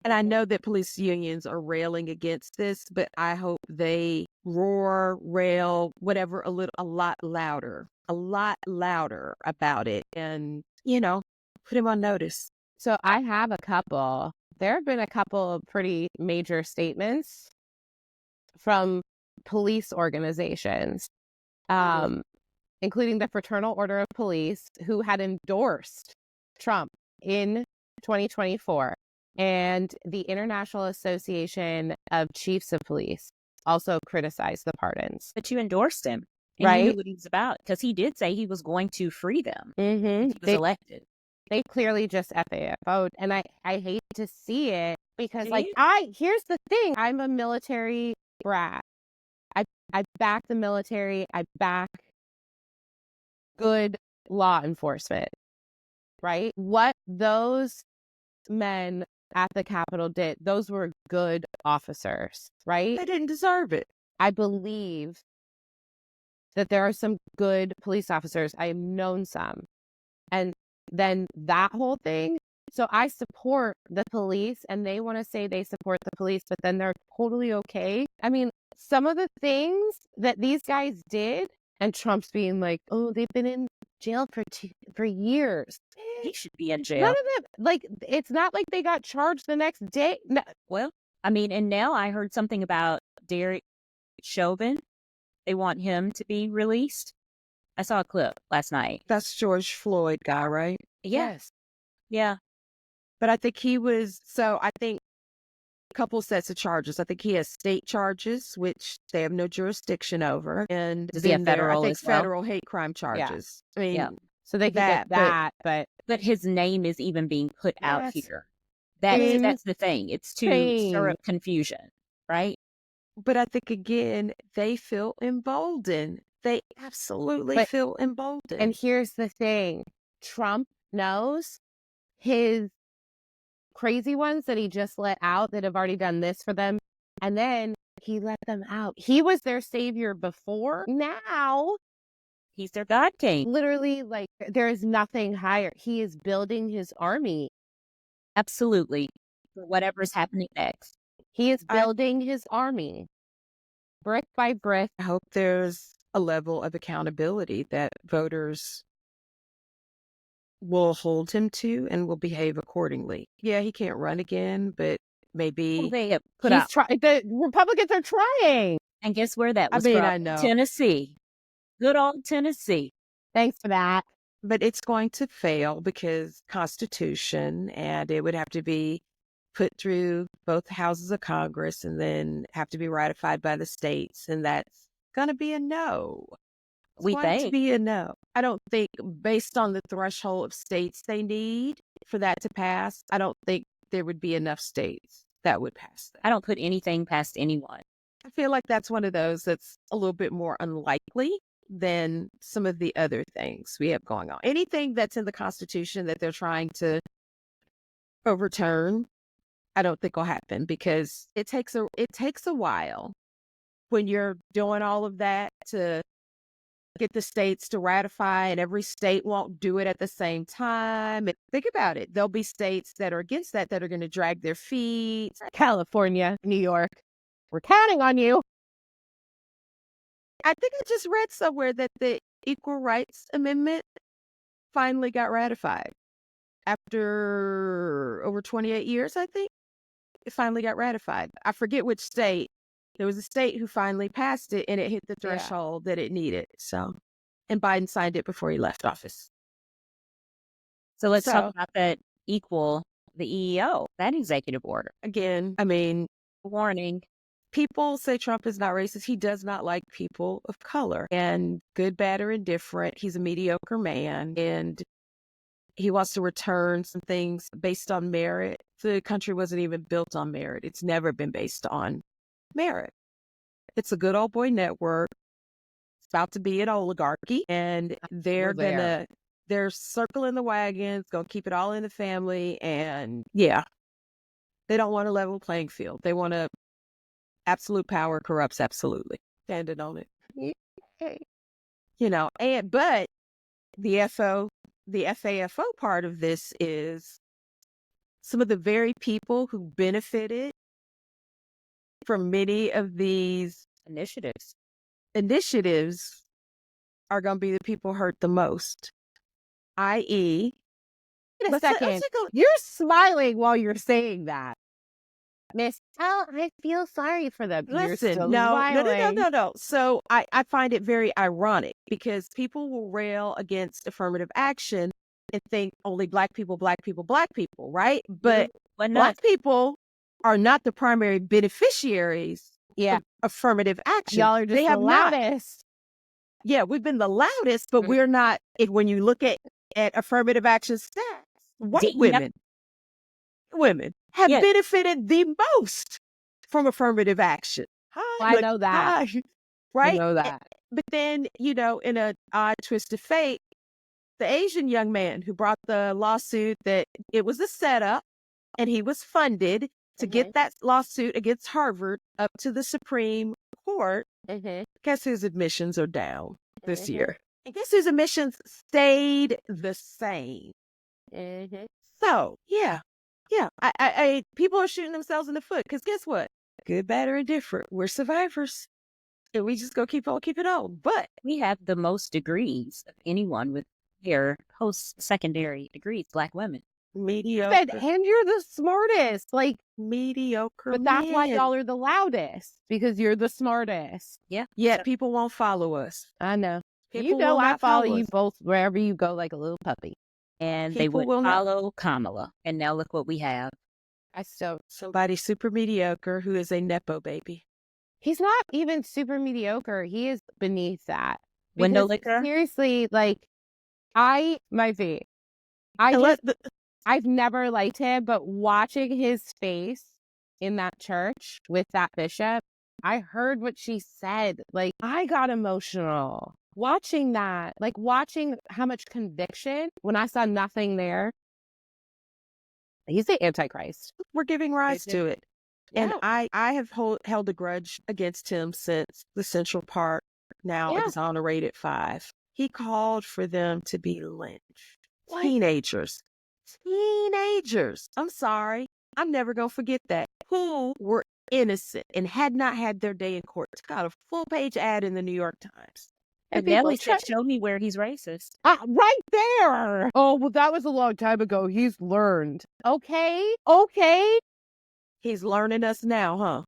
And I know that police unions are railing against this, but I hope they rail, whatever, a lot louder about it and, put him on notice. So I have a couple. There have been a couple of pretty major statements from police organizations, including the Fraternal Order of Police, who had endorsed Trump in 2024. And the International Association of Chiefs of Police also criticized the pardons. But you endorsed him. And Right? you knew what he was about because he did say he was going to free them. Mm-hmm. He was elected. They clearly just FAFO'd. And I hate to see it because, here's the thing. I'm a military brat. I back the military. I back good law enforcement, right? What those men at the Capitol did, those were good officers, right? They didn't deserve it. I believe that there are some good police officers. I have known some. And then that whole thing. So I support the police and they want to say they support the police, but then they're totally okay. I mean, some of the things that these guys did, and Trump's being like, oh, they've been in jail for years. He should be in jail. None of them, it's not like they got charged the next day. No. Well, I mean, and now I heard something about Derek Chauvin. They want him to be released. I saw a clip last night. That's George Floyd guy, right? Yes. Yeah. But I think I think a couple sets of charges. I think he has state charges, which they have no jurisdiction over. And does he have federal as well? Federal hate crime charges. Yeah. I mean, so they can get that, but his name is even being put out here. That's the thing. It's to stir up confusion, right? But I think, again, they feel emboldened. They absolutely feel emboldened. And here's the thing. Trump knows his crazy ones that he just let out that have already done this for them. And then he let them out. He was their savior before. Now, He's their God king. literally, like, there is nothing higher. He is building his army. Absolutely. For whatever's happening next. He is I- building his army brick by brick. I hope there's a level of accountability that voters will hold him to and will behave accordingly. Yeah, he can't run again, but maybe They have put out. The Republicans are trying. And guess where that I was mean, from? I know. Tennessee. Good old Tennessee. Thanks for that. but it's going to fail because Constitution, and it would have to be put through both houses of Congress and then have to be ratified by the states, and that's going to be a no. It's We going to think. be a no. I don't think, based on the threshold of states they need for that to pass, I don't think there would be enough states that would pass that. I don't put anything past anyone. I feel like that's one of those that's a little bit more unlikely than some of the other things we have going on. Anything that's in the Constitution that they're trying to overturn, I don't think will happen because it takes a while when you're doing all of that to get the states to ratify, and every state won't do it at the same time. And think about it. There'll be states that are against that are going to drag their feet. California, New York, we're counting on you. I think I just read somewhere that the Equal Rights Amendment finally got ratified. After over 28 years, I think, it finally got ratified. I forget which state. There was a state who finally passed it, and it hit the Yeah. threshold that it needed. So, and Biden signed it before he left office. So let's So- talk about the EEO, that executive order. Again, I mean, Warning. people say Trump is not racist. He does not like people of color, and good, bad, or indifferent. He's a mediocre man, and he wants to return some things based on merit. The country wasn't even built on merit. It's never been based on merit. It's a good old boy network. It's about to be an oligarchy, and they're circling the wagons, gonna keep it all in the family, and yeah, they don't want a level playing field. They want to absolute power corrupts absolutely. Standing on it. But the FAFO part of this is some of the very people who benefited from many of these initiatives are going to be the people hurt the most, i.e., Wait a let's second. take a- You're smiling while you're saying that. Miss, I feel sorry for them. You're Listen, still no. smiling. So I find it very ironic because people will rail against affirmative action and think only black people, right? But But not. black people are not the primary beneficiaries Yeah. of affirmative action. Y'all are just They have the not. loudest. Yeah, we've been the loudest, but Mm. we're not. When you look at affirmative action stats, white women have Yes. benefited the most from affirmative action. I know that. Right? You know that. But then, in an odd twist of fate, the Asian young man who brought the lawsuit, that it was a setup and he was funded to get that lawsuit against Harvard up to the Supreme Court. Guess whose admissions are down this year? And guess whose admissions stayed the same? So, yeah. People are shooting themselves in the foot because guess what? Good, bad, or indifferent, we're survivors. And we just go keep on keeping on. But We have the most degrees of anyone with their post-secondary degrees, Black women. mediocre. And you're the smartest. Like, Mediocre. but that's why men. y'all are the loudest. Because you're the smartest. Yeah. Yet So- people won't follow us. I know. People will I not follow you us. both wherever you go like a little puppy. and they People would will not- follow Kamala. And now look what we have. I still Somebody super mediocre who is a Nepo baby. He's not even super mediocre. He is beneath that. Window Because licker? seriously, like, I've never liked him, but watching his face in that church with that bishop, I heard what she said. Like, I got emotional watching that, like watching how much conviction when I saw nothing there. He's the Antichrist. We're giving rise to it. And Yeah. I have held a grudge against him since the Central Park, now Yeah. exonerated 5. He called for them to be lynched. What? Teenagers. Teenagers. I'm sorry. I'm never going to forget that. Who were innocent and had not had their day in court. Took out a full-page ad in the New York Times. But And people Nelly said, show me where he's racist. Right there. Oh, well, that was a long time ago. He's learned. Okay. Okay. he's learning us now, huh?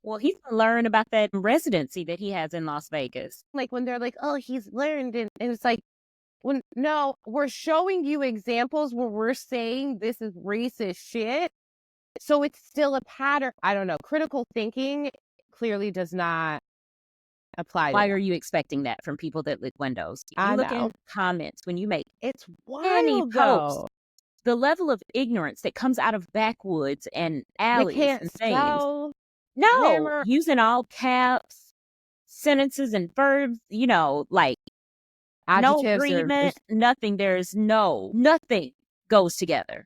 Well, he's gonna learn about that residency that he has in Las Vegas. Like when they're like, oh, he's learned. And it's like, no, we're showing you examples where we're saying this is racist shit. So it's still a pattern. I don't know. Critical thinking clearly does not apply. Why are you expecting that from people that lick windows? I You look know. in comments when you make It's any wild, post. though. The level of ignorance that comes out of backwoods and They alleys can't and things. spell. No, grammar. using all caps, sentences and verbs, like no Adjectives or agreement, nothing. Nothing goes together.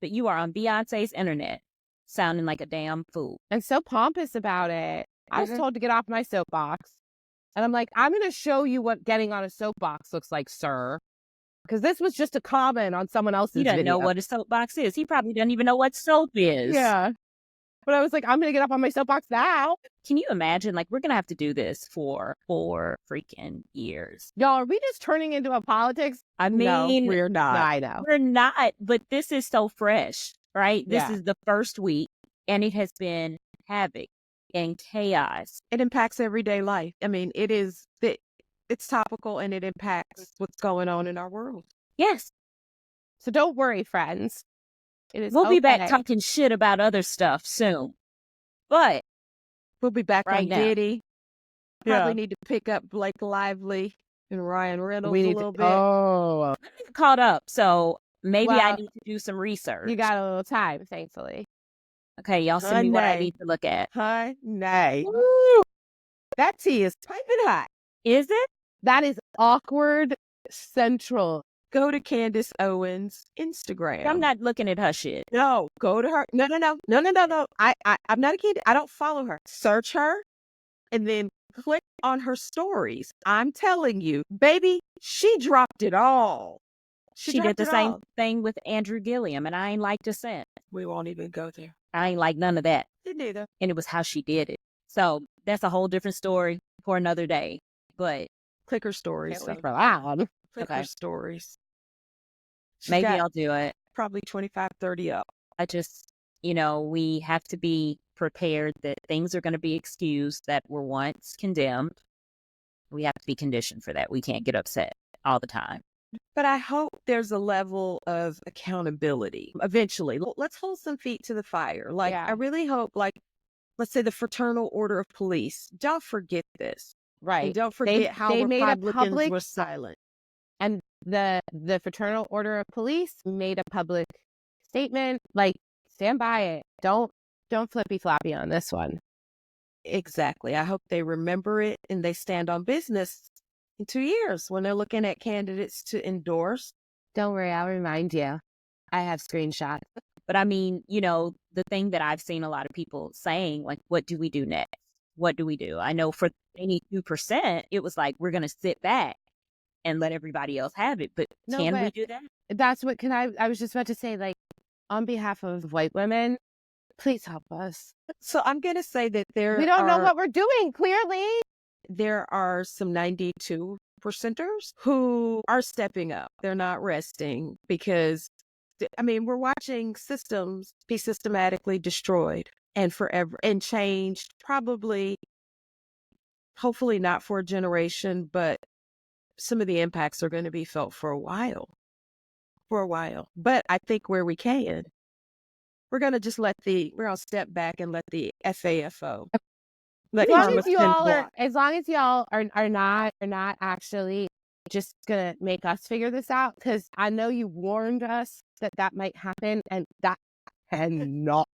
But you are on Beyonce's internet sounding like a damn fool. and so pompous about it. I was told to get off my soapbox. And I'm like, I'm going to show you what getting on a soapbox looks like, sir. Because this was just a comment on someone else's He doesn't know video. what a soapbox is. He probably doesn't even know what soap is. Yeah. But I was like, I'm going to get up on my soapbox now. Can you imagine? Like, we're going to have to do this for 4 freaking years. Y'all, are we just turning into a politics? I No, mean, we're not. I know. we're not, but this is so fresh, right? This Yeah. is the first week, and it has been havoc and chaos. It impacts everyday life. I mean, it's topical and it impacts what's going on in our world. Yes, So don't worry, friends. It is we'll be back okay. talking shit about other stuff soon. But We'll be back Right on now. Diddy. Probably Yeah. need to pick up Blake Lively and Ryan Reynolds We a need little to, bit. oh, I'm caught up, so maybe I Well, need to do some research. you got a little time, thankfully. Okay, y'all send me what I Honey. need to look at. Nay. Woo! That tea is piping hot. Is it? That is awkward central. Go to Candace Owens' Instagram. I'm not looking at her shit. No, go to her. No. I'm not a kid. I don't follow her. Search her and then click on her stories. I'm telling you, baby, she dropped it all. She did dropped the it same all. thing with Andrew Gilliam, and I ain't like dissent. We won't even go there. I ain't like none of that. Didn't either. And it was how she did it. So that's a whole different story for another day. But Click her stories. Can't wait So. for that one. Click Okay. her stories. She's maybe got I'll do it. probably 25, 30 up. I just, we have to be prepared that things are going to be excused that were once condemned. We have to be conditioned for that. We can't get upset all the time. But I hope there's a level of accountability eventually. Let's hold some feet to the fire. Like, Yeah. I really hope, let's say the Fraternal Order of Police. Don't forget this. And Right. don't forget how they made a Republicans public- were silent. And the Fraternal Order of Police made a public statement. Like, stand by it. Don't flippy floppy on this one. Exactly. I hope they remember it and they stand on business in 2 years when they're looking at candidates to endorse. Don't worry, I'll remind you. I have screenshots. But I mean, the thing that I've seen a lot of people saying, like, what do we do next? What do we do? I know for 82%, it was like, we're going to sit back and let everybody else have it. But No, can we but do that? That's what I was just about to say, like, on behalf of white women, please help us. So I'm going to say that We don't know what we're doing, clearly. there are some 92%ers who are stepping up. They're not resting because, we're watching systems be systematically destroyed and forever and changed, probably, hopefully not for a generation, but some of the impacts are going to be felt for a while. But I think where we can, we're going to just we're going to step back and let the FAFO. As long as y'all are not actually just gonna make us figure this out, because I know you warned us that might happen, and that cannot.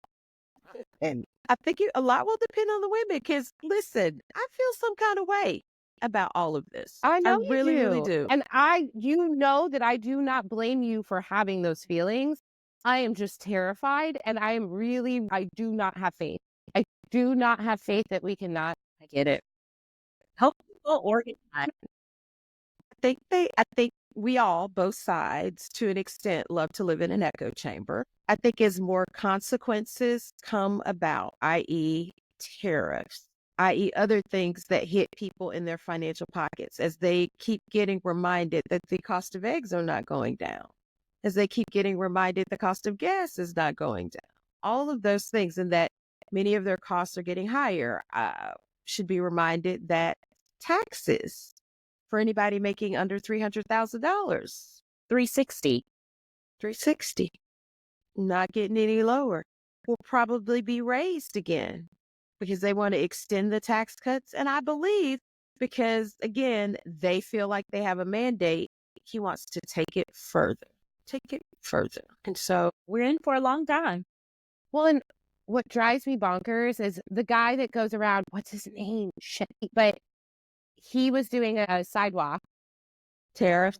And I think a lot will depend on the women because, listen, I feel some kind of way about all of this. I know you really, do. really do. And you know that I do not blame you for having those feelings. I am just terrified, and I do not have faith. I do not have faith that we cannot. I get it. Help people organize. I think we all, both sides, to an extent, love to live in an echo chamber. I think as more consequences come about, i.e. tariffs, i.e. other things that hit people in their financial pockets, as they keep getting reminded that the cost of eggs are not going down, as they keep getting reminded the cost of gas is not going down, all of those things, and that many of their costs are getting higher, should be reminded that taxes for anybody making under $300,000, 360. 360, not getting any lower, will probably be raised again because they want to extend the tax cuts. And I believe because, again, they feel like they have a mandate, he wants to take it further. And so We're in for a long time. Well, and what drives me bonkers is the guy that goes around, what's his name? Shit. But he was doing a sidewalk. tariffs,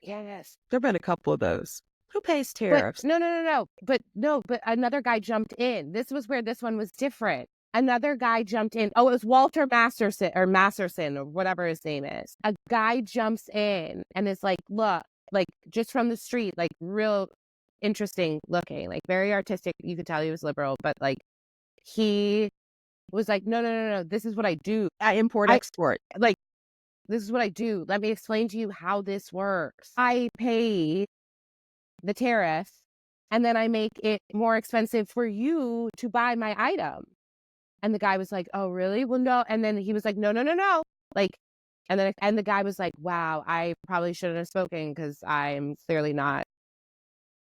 Yes. there have been a couple of those. Who pays tariffs? But no. But another guy jumped in. This was where this one was different. Another guy jumped in. Oh, it was Walter Masterson or whatever his name is. A guy jumps in and is like, look, like just from the street, like real interesting looking, like very artistic. You could tell he was liberal, but like he was like, no. This is what I do. I export. Like, this is what I do. Let me explain to you how this works. I pay the tariff and then I make it more expensive for you to buy my item. And the guy was like, oh, really? Well, no. And then he was like, no. Like, and the guy was like, wow, I probably shouldn't have spoken because I'm clearly not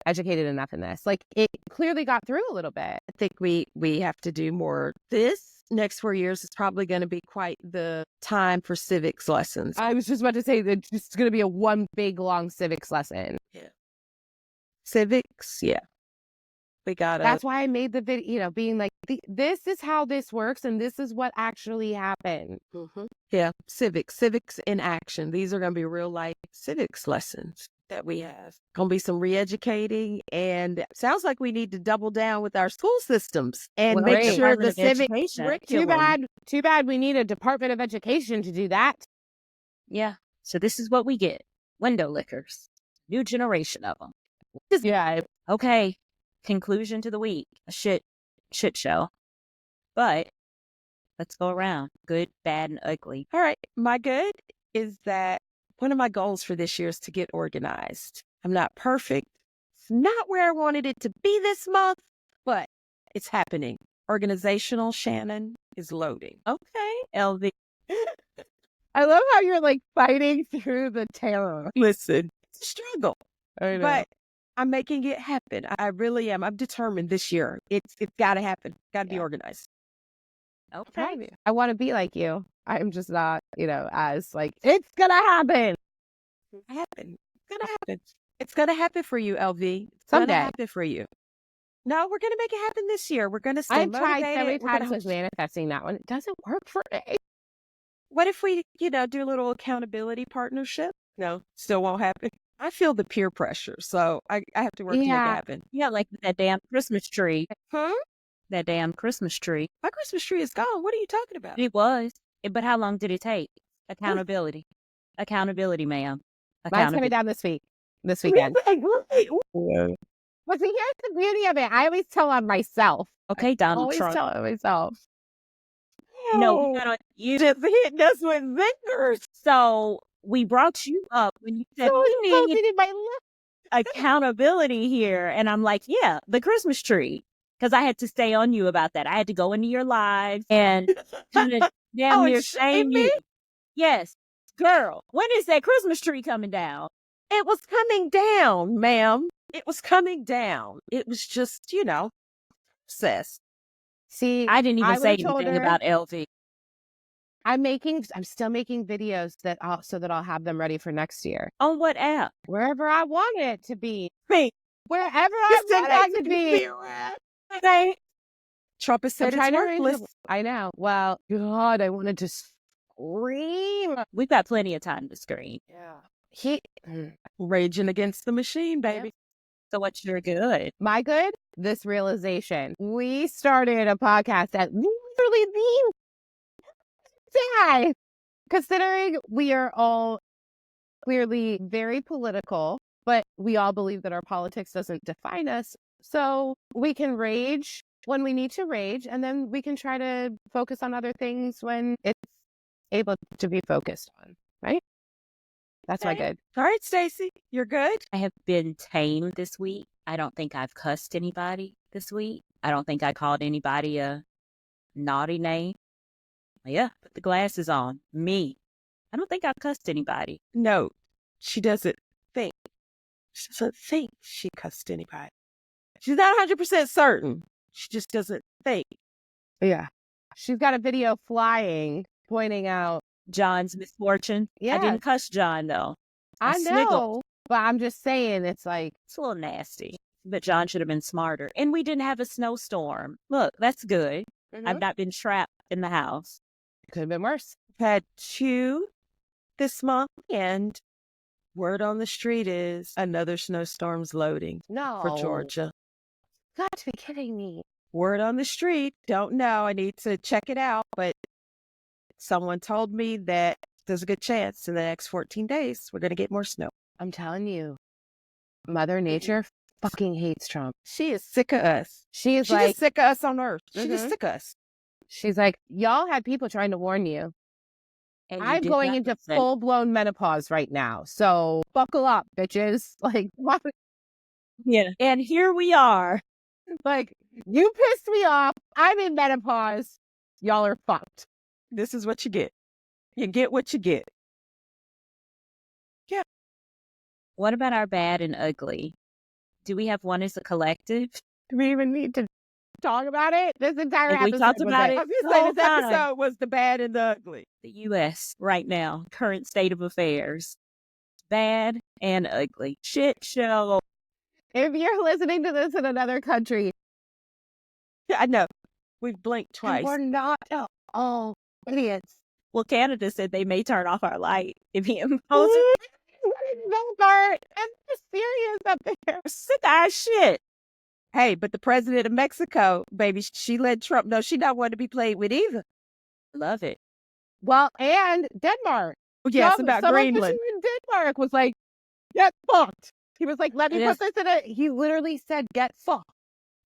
educated enough in this. Like, it clearly got through a little bit. I think we have to do more. This next 4 years is probably going to be quite the time for civics lessons. I was just about to say that it's going to be a one big long civics lesson. Yeah. Civics, yeah. We gotta. That's why I made the video, being like, this is how this works, and this is what actually happened. Mm-hmm. Yeah, civics in action. These are going to be real life civics lessons that we have. Going to be some re-educating, and sounds like we need to double down with our school systems and make sure the civic curriculum. Too bad we need a Department of Education to do that. Yeah. So this is what we get. Window lickers. New generation of them. Yeah. Okay. Conclusion to the week. A shit show. But let's go around. Good, bad, and ugly. All right. My good is that one of my goals for this year is to get organized. I'm not perfect. It's not where I wanted it to be this month, but it's happening. Organizational Shannon is loading. Okay, LV. I love how you're like fighting through the terror. Listen, it's a struggle. I know. But I'm making it happen. I really am. I'm determined this year. It's got to happen. Got to be organized. Okay. I want to be like you. I'm just not, as like, it's going to happen. It's going to happen. It's going to happen for you, LV. It's Someday. going to happen for you. No, we're going to make it happen this year. We're going to stay I've motivated. tried so many times with manifesting that one. It doesn't work for me. What if we, do a little accountability partnership? No, still won't happen. I feel the peer pressure, so I have to work to make it happen. Yeah, like that damn Christmas tree. Huh? That damn Christmas tree. My Christmas tree is gone. What are you talking about? It was. But how long did it take? Accountability. Accountability, ma'am. Mine's coming down this weekend. But see, here's the beauty of it. I always tell on myself. Okay, Donald Trump. Tell on myself. No, you just hitting us with zingers. So we brought you up when you said we need accountability here. And I'm like, yeah, the Christmas tree. Because I had to stay on you about that. I had to go into your lives and kind of damn near shame you. Yes. Girl, when is that Christmas tree coming down? It was coming down, ma'am. It was coming down. It was just, obsessed. See, I didn't even say anything about LV. I'm still making videos so that I'll have them ready for next year. On what app? Wherever I want it to be. Wherever I want it to be. Okay. Trump has said it's worthless. I know. Well, God, I wanted to scream. We've got plenty of time to scream. Yeah. Raging against the machine, baby. So what's your good? My good? This realization. We started a podcast at literally the day. Considering we are all clearly very political, but we all believe that our politics doesn't define us. So we can rage when we need to rage, and then we can try to focus on other things when it's able to be focused on, right? That's my good. All right, Stacey, you're good? I have been tame this week. I don't think I've cussed anybody this week. I don't think I called anybody a naughty name. Yeah, put the glasses on. Me. I don't think I've cussed anybody. No, she doesn't think. She doesn't think she cussed anybody. She's not 100% certain. She just doesn't think. Yeah. She's got a video flying pointing out John's misfortune. Yeah. I didn't cuss John, though. I sniggled. know, but I'm just saying it's like It's a little nasty. But John should have been smarter. And we didn't have a snowstorm. Look, that's good. I've not been trapped in the house. could have been worse. I've had 2 this month, and word on the street is another snowstorm's loading No. for Georgia. You got to be kidding me. Word on the street, don't know. I need to check it out, but someone told me that there's a good chance in the next 14 days we're going to get more snow. I'm telling you, Mother Nature fucking hates Trump. She is sick of us. She's She's like, just sick of us on Earth. She's just Mhm. sick of us. she's like, y'all had people trying to warn you. And you I'm did going not into listen. full-blown menopause right now. So buckle up, bitches. Like, what? Yeah. And here we are. Like, you pissed me off. I'm in menopause. Y'all are fucked. This is what you get. You get what you get. What about our bad and ugly? Do we have one as a collective? Do we even need to talk about it? This entire Have we episode talked was about like, it? I was going the to say whole this time. episode was the bad and the ugly. The U.S. right now, current state of affairs. Bad and ugly. Shit show. If you're listening to this in another country, Yeah, I know. We've blinked twice. we're not all idiots. Well, Canada said they may turn off our light if he imposes That part. I'm just serious up there. sick ass shit. Hey, but the president of Mexico, baby, she let Trump know she not one to be played with either. Love it. Well, and Denmark. Yes, Some- about some Greenland. official in Denmark was like, get fucked. He was like, let me It put this in it. He literally said, get fucked.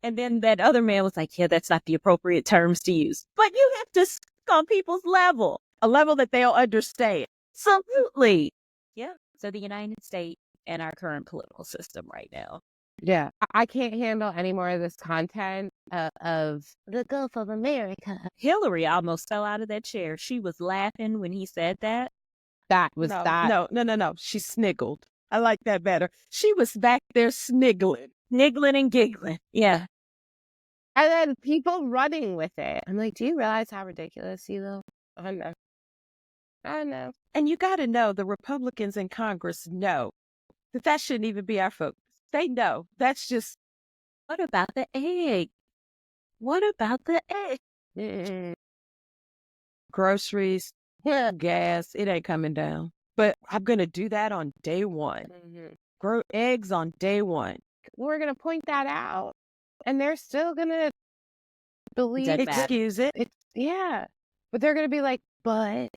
And then that other man was like, yeah, that's not the appropriate terms to use. But you have to speak on people's level. A level that they'll understand. Absolutely. Yeah. So the United States and our current political system right now. Yeah. I can't handle any more of this content of the Gulf of America. Hillary almost fell out of that chair. She was laughing when he said that. That was no, that. No. She sniggled. I like that better. She was back there sniggling. Niggling and giggling. Yeah. And then people running with it. I'm like, do you realize how ridiculous you look? I know. I know. And you got to know the Republicans in Congress know that shouldn't even be our focus. They know. That's just, What about the egg? What about the egg? Mm-mm. groceries, Yeah. gas, it ain't coming down. But I'm going to do that on day one. Grow eggs on day one. We're going to point that out. And they're still going to believe Dead it. bad. Excuse it. Yeah. But they're going to be like, but.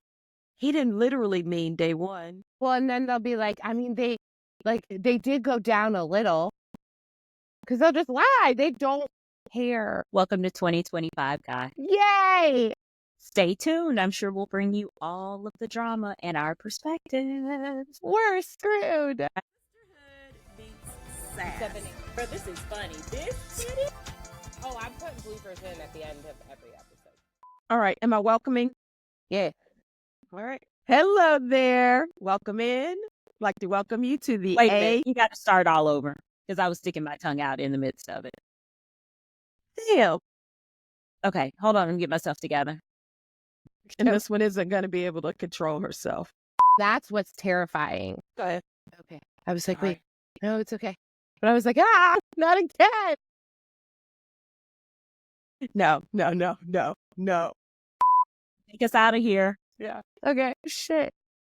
He didn't literally mean day one. Well, and then they'll be like, I mean, they did go down a little. Because they'll just lie. They don't care. Welcome to 2025, guys. Yay! Stay tuned. I'm sure we'll bring you all of the drama and our perspectives. We're screwed. This is funny. Oh, I'm putting bloopers in at the end of every episode. All right. Am I welcoming? Yeah. All right. Hello there. Welcome in. I'd like to welcome you to the Wait a minute. You got to start all over because I was sticking my tongue out in the midst of it. Damn. Okay, hold on. Let me get myself together. And this one isn't going to be able to control herself. That's what's terrifying. Go ahead. Okay. I was like, Sorry. wait, no, it's okay. But I was like, not again. No. Take us out of here. Yeah. Okay. Shit.